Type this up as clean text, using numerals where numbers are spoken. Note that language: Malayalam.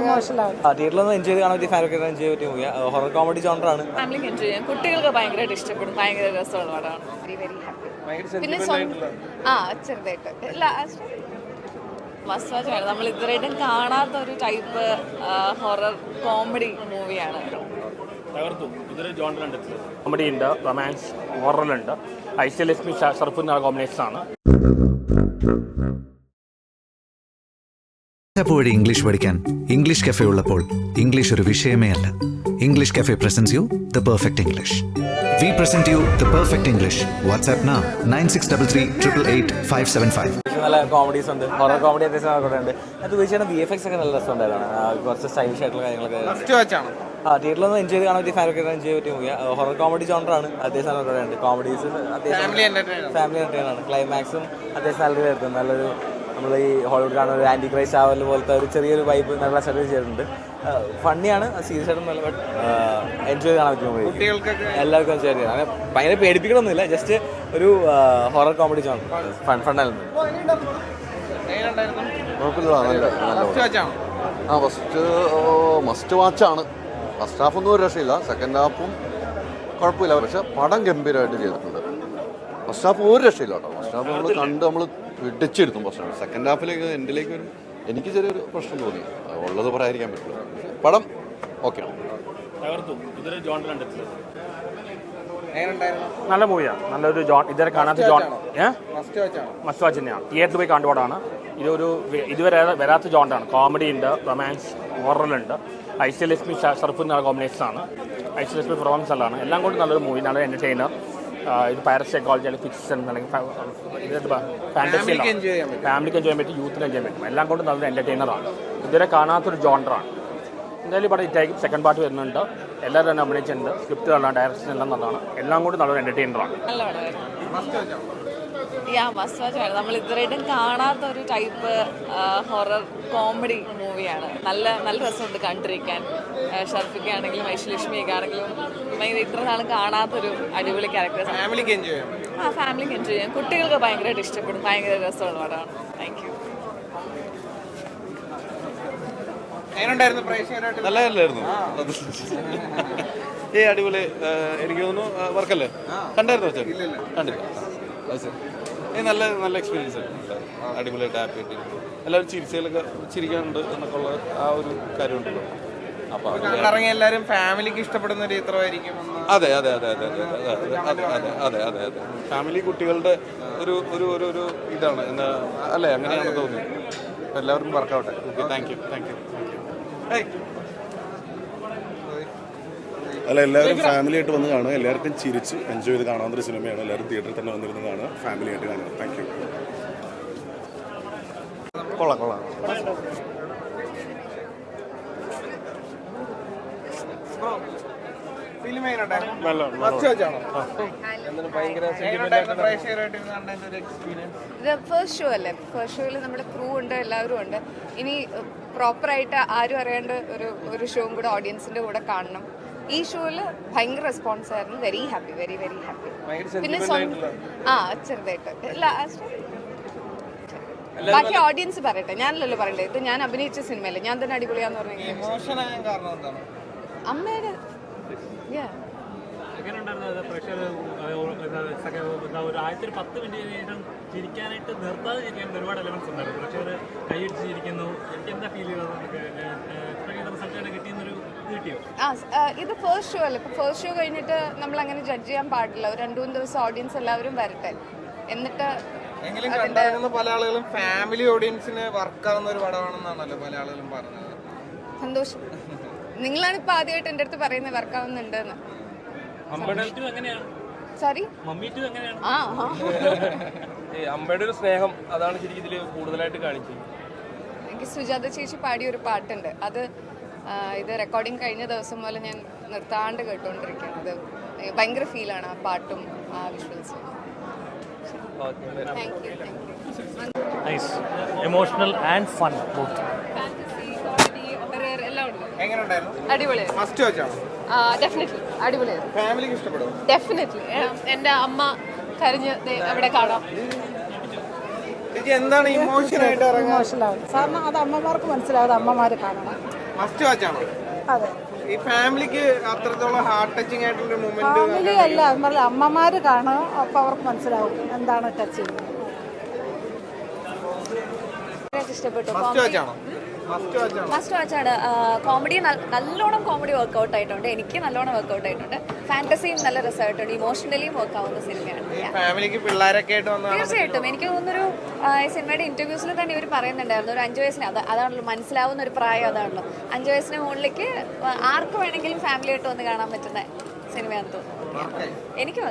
തിയേറ്ററിലൊന്നും എൻജോയ് ചെയ്യാൻ പറ്റിയ ഫാനൊക്കെ എൻജോയ് പറ്റിയ മൂവി ഹൊറർ കോമഡി ജോണറാണ്. ഫാമിലിക്ക് എൻജോയ് ചെയ്യാം, കുട്ടികൾക്ക് ഭയങ്കരമായിട്ട് ഇഷ്ടപ്പെടും, ഭയങ്കര രസമുള്ള പടമാണ്. Very happy. പിന്നെ ചെറുതായിട്ട് മസ്റ്റ് വാച്ച് ആണ്. നമ്മൾ ഇതുവരെയായിട്ടും കാണാത്ത ഒരു ടൈപ്പ് ഹൊറർ കോമഡി മൂവിയാണ്. തകർത്തു. ഇതൊരു ജോണറുണ്ട്, കോമഡി ഉണ്ട്, റൊമാൻസ്, ഹൊററുണ്ട്. ഐശ്വര്യലക്ഷ്മി ഷർഫ് എന്ന കോമ്പിനേഷൻ ആണ്. വഴി ഇംഗ്ലീഷ് പഠിക്കാൻ ഇംഗ്ലീഷ് കഫേ ഉള്ളപ്പോൾ ഇംഗ്ലീഷ് ഒരു വിഷയമേ അല്ല. English cafe presents you the perfect English. We present you the perfect English. WhatsApp now 9633888575. നല്ല കോമഡീസ് ഉണ്ട്, ഹൊറർ കോമഡി അത്യാവശ്യം ഉണ്ട്. അത് തീർച്ചയായിട്ടും VFX ഒക്കെ നല്ല രസമുണ്ടായിരുന്നു. കുറച്ച് സ്റ്റൈലിഷ് ആയിട്ടുള്ള കാര്യങ്ങളൊക്കെ തിയേറ്ററിലൊന്നും എൻജോയ് ചെയ്യാൻ പറ്റിയ ഫാനൊക്കെ എൻജോയ് പറ്റിയ മൂവി ഹൊറർ കോമഡി ജോണറാണ്. അത്യാവശ്യം ഉണ്ട്, കോമഡീസ് അത്യാവശ്യം ഫാമിലി എൻ്റർടൈനാണ്. ക്ലൈമാക്സും അത്യാവശ്യം നല്ലതായിരുന്നു. നല്ലൊരു നമ്മൾ ഈ ഹോളിവുഡ് കാണുന്ന ഒരു ആൻറ്റി ക്രൈസ്റ്റ് ആവൽ പോലത്തെ ഒരു ചെറിയൊരു വൈബ് നല്ല സെറ്റ് ചെയ്തിട്ടുണ്ട്. ഫണ്ണിയാണ്, സീരിയസ് ആയിട്ടും നല്ല, ബട്ട് എൻജോയ് കാണാൻ പറ്റും. എല്ലാവർക്കും എൻജോയ് ചെയ്യാം. അങ്ങനെ ഭയങ്കര പേടിപ്പിക്കണമൊന്നുമില്ല, ജസ്റ്റ് ഒരു ഹൊറർ കോമഡി ജോൺ ഫണ്ണായിരുന്നു. മസ്റ്റ് വാച്ചാണ്. ഫസ്റ്റ് ഹാഫൊന്നും ഒരു രക്ഷയില്ല, സെക്കൻഡ് ഹാഫും കുഴപ്പമില്ല, പക്ഷെ പടം ഗംഭീരമായിട്ട് ചെയ്തിട്ടുണ്ട്. ഫസ്റ്റ് ഹാഫ് ഒരു രക്ഷയില്ല കേട്ടോ. ഫസ്റ്റ് ഹാഫ് നമ്മൾ പിടിച്ചെടുത്തും. ഫസ്റ്റ് ഹാഫ് സെക്കൻഡ് ഹാഫിലേക്ക് എൻ്റെലേക്ക് വരും. എനിക്ക് ചെറിയൊരു പ്രശ്നം തോന്നി, ഉള്ളത് പറയാതിരിക്കാൻ പറ്റില്ല. പടം ഓക്കെ ആണ്. തകർത്തു. ഇതൊരു ജോണറുണ്ട്, നല്ല മൂവിയാണ്. നല്ലൊരു ഇതുവരെ കാണാത്ത മസ്റ്റ് വാച്ച് തന്നെയാണ്. തിയേറ്ററിൽ പോയി കണ്ടുപോടാണ്. ഇതുവരെ വരാത്ത ജോണറാണ്. കോമഡി ഉണ്ട്, റൊമാൻസ്, ഹൊററുണ്ട്. ഐശ്വര്യലക്ഷ്മി ഷർഫ് എന്ന കോമ്പിനേഷൻ ആണ്. ഐശ്വര്യലക്ഷ്മി പെർഫോമൻസ് എല്ലാം എല്ലാം കൊണ്ട് നല്ലൊരു മൂവി, നല്ല എൻ്റർടൈനർ. ഇത് പാരസൈക്കോളജി അല്ലെങ്കിൽ ഫിക്ഷൻ അല്ലെങ്കിൽ ഫാൻറ്റസി, ഫാമിലിക്ക് എൻജോയ് ചെയ്യാൻ പറ്റും, യൂത്തിന് എൻജോയ് ചെയ്യാൻ പറ്റും. എല്ലാം കൊണ്ട് നല്ലൊരു എൻ്റർടൈനറാണ്. ഇതുവരെ കാണാത്തൊരു ജോണറാണ്. എന്തായാലും ഇവിടെ ഹിറ്റായിരിക്കും. സെക്കൻഡ് പാർട്ട് വരുന്നുണ്ട്. എല്ലാവരും തന്നെ അഭിനയിച്ചിട്ടുണ്ട്. സ്ക്രിപ്റ്റ് നല്ലതാണ്, ഡയറക്ഷൻ എല്ലാം നല്ലതാണ്. എല്ലാം കൂടി നല്ലൊരു എൻ്റർടൈനറാണ്. മസ്റ്റ് വാച്ച് ആണ്. നമ്മൾ ഇതുവരെയായിട്ടും കാണാത്ത ഒരു ടൈപ്പ് ഹൊറർ കോമഡി മൂവിയാണ്. നല്ല രസമുണ്ട് കണ്ടിരിക്കാൻ. ഷർഫിക്ക ആണെങ്കിലും ഐശ്വര്യലക്ഷ്മിയൊക്കെ ആണെങ്കിലും ഭയങ്കര ഇത്ര നാളും കാണാത്തൊരു അടിപൊളി ക്യാരക്ടേഴ്സ്. ഫാമിലിക്ക് എൻജോയ് ചെയ്യാം, കുട്ടികൾക്ക് ഭയങ്കരമായിട്ട് ഇഷ്ടപ്പെടും, ഭയങ്കര രസമുള്ള പടമാണ്. Thank you. നല്ലതല്ലായിരുന്നു. അടിപൊളി. എനിക്ക് തോന്നുന്നു വർക്കല്ലേ കണ്ടായിരുന്നു? കണ്ടില്ല. നല്ല എക്സ്പീരിയൻസ്. അടിപൊളിയായിട്ട് ഹാപ്പി ആയിട്ട് എല്ലാവരും ചിരിക്കാനുണ്ട് എന്നൊക്കെ ഉള്ള ആ ഒരു കാര്യമുണ്ടല്ലോ. അപ്പോൾ ഇറങ്ങിയ എല്ലാവരും ഫാമിലിക്ക് ഇഷ്ടപ്പെടുന്ന ഒരു ചിത്രമായിരിക്കും. അതെ അതെ അതെ അതെ അതെ അതെ അതെ അതെ അതെ അതെ അതെ ഫാമിലി കുട്ടികളുടെ ഒരു ഒരു ഒരു ഇതാണ് എന്താ അല്ലേ, അങ്ങനെയാണ് തോന്നുന്നത്. എല്ലാവർക്കും വർക്കൗട്ടെ. Okay, thank you. അല്ല, എല്ലാവരും ഫാമിലി ആയിട്ട് വന്ന് കാണുക. എല്ലാവർക്കും ചിരിച്ച് എൻജോയ് ചെയ്ത് കാണാവുന്നൊരു സിനിമയാണ്. എല്ലാവരും തിയേറ്ററിൽ തന്നെ വന്നിരുന്ന് കാണുക, ഫാമിലി ആയിട്ട് കാണുക. Thank you. കൊള്ളാം. ഇത് ഫസ്റ്റ് ഷോ അല്ലേ. ഫസ്റ്റ് ഷോയിൽ നമ്മുടെ ക്രൂ ഉണ്ട്, എല്ലാവരും ഉണ്ട്. ഇനി പ്രോപ്പറായിട്ട് ആരും അറിയാണ്ട് ഒരു ഷോയും കൂടെ ഓഡിയൻസിന്റെ കൂടെ കാണണം. ഈ ഷോയിൽ ഭയങ്കര റെസ്പോൺസ് ആയിരുന്നു. Very happy, very very happy. പിന്നെ ചെറുതായിട്ട് ബാക്കി ഓഡിയൻസ് പറയട്ടെ, ഞാനല്ലല്ലോ പറയണ്ടേ. ഇത് ഞാൻ അഭിനയിച്ച സിനിമയല്ലേ, ഞാൻ തന്നെ അടിപൊളിയാന്ന് പറഞ്ഞു. അമ്മയുടെ ചിരിക്കാനായിട്ട് നിർത്താതെ ചിരിക്കാൻ ഒരുപാട് എലമെന്റ്സ് ഉണ്ടായിരുന്നു. പക്ഷേ അത് കൈയടിച്ച് ചിരിക്കുന്നു. എനിക്ക് എന്താ ഫീൽ ചെയ്തത്? കിട്ടിയെന്നൊരു കിട്ടിയോ? ഇത് ഫസ്റ്റ് ഷോ അല്ലേ. ഇപ്പൊ ഫസ്റ്റ് ഷോ കഴിഞ്ഞിട്ട് നമ്മൾ അങ്ങനെ ജഡ്ജ് ചെയ്യാൻ പാടില്ല. ഒരു 2-3 ദിവസം ഓഡിയൻസ് എല്ലാവരും വരട്ടെ, എന്നിട്ട് പല ആളുകളും ഫാമിലി ഓഡിയൻസിന് വർക്കാവുന്ന ഒരു പടമാണെന്നാണല്ലോ പല ആളുകളും പറഞ്ഞത്. സന്തോഷം. നിങ്ങളാണ് ഇപ്പൊ ആദ്യമായിട്ട് എൻ്റെ അടുത്ത് പറയുന്നത് വർക്കാവുന്നുണ്ടെന്ന്. സോറി, അമ്മയുടെ ഒരു സ്നേഹം അതാണ് ശരിക്കും ഇതിൽ കൂടുതലായിട്ട് കാണിച്ചത്. എനിക്ക് സുജാത ചേച്ചി പാടിയ ഒരു പാട്ടുണ്ട്. അത് ഇത് റെക്കോർഡിങ് കഴിഞ്ഞ ദിവസം പോലെ ഞാൻ നിർത്താണ്ട് കേട്ടുകൊണ്ടിരിക്കുകയാണ്. അത് ഭയങ്കര ഫീലാണ് ആ പാട്ടും ആ വിഷ്വൽസും. Thank you. Nice, emotional and fun both. Definitely അടിപൊളിയായിരുന്നു. ഫാമിലിക്ക് ഇഷ്ടപ്പെടും. ഡെഫിനറ്റ്ലി. എൻ്റെ അമ്മ കരഞ്ഞ് അവിടെ കാണാം. എന്താണ് ഇമോഷനായിട്ട് ഇമോഷണലാവും. കാരണം അത് അമ്മമാർക്ക് മനസ്സിലാകാതെ അമ്മമാർ കാണണം. മസ്റ്റ് വാച്ച് ആണോ? അതെ, ഈ ഫാമിലിക്ക് അത്രത്തോളം ഹാർട്ട് ടച്ചിങ് ആയിട്ടുള്ള മൊമെന്റ് ഫാമിലി അല്ല, എന്നാൽ അമ്മമാർ കാണുക, അപ്പോൾ അവർക്ക് മനസ്സിലാവും എന്താണ് ടച്ച് ചെയ്യുന്നത്. ഇഷ്ടപ്പെട്ടു. മസ്റ്റ് വാച്ച് ആണോ? മസ്റ്റ് വാച്ച് ആണോ? മസ്റ്റ് വാച്ചാണ്. കോമഡി നല്ലോണം കോമഡി വർക്കൗട്ട് ആയിട്ടുണ്ട്. എനിക്ക് നല്ലോണം വർക്കൗട്ട് ആയിട്ടുണ്ട്. ഫാന്റസിയും നല്ല രസമായിട്ടുണ്ട്. ഇമോഷണലിയും വർക്ക് ആവുന്ന സിനിമയാണ്. ഫാമിലിക്ക് പിള്ളേരൊക്കെ ആയിട്ട് വന്ന തീർച്ചയായിട്ടും എനിക്ക് തോന്നുന്നൊരു സിനിമയുടെ ഇന്റർവ്യൂസിൽ തന്നെ ഇവർ പറയുന്നുണ്ടായിരുന്നു, ഒരു 5 വയസ്സിന് അതാണല്ലോ മനസ്സിലാവുന്ന ഒരു പ്രായം, അതാണല്ലോ 5 വയസ്സിന് മുകളിലേക്ക് ആർക്ക് വേണമെങ്കിലും ഫാമിലി ആയിട്ട് വന്ന് കാണാൻ പറ്റുന്ന സിനിമയാണെന്ന് തോന്നുന്നു. എനിക്ക്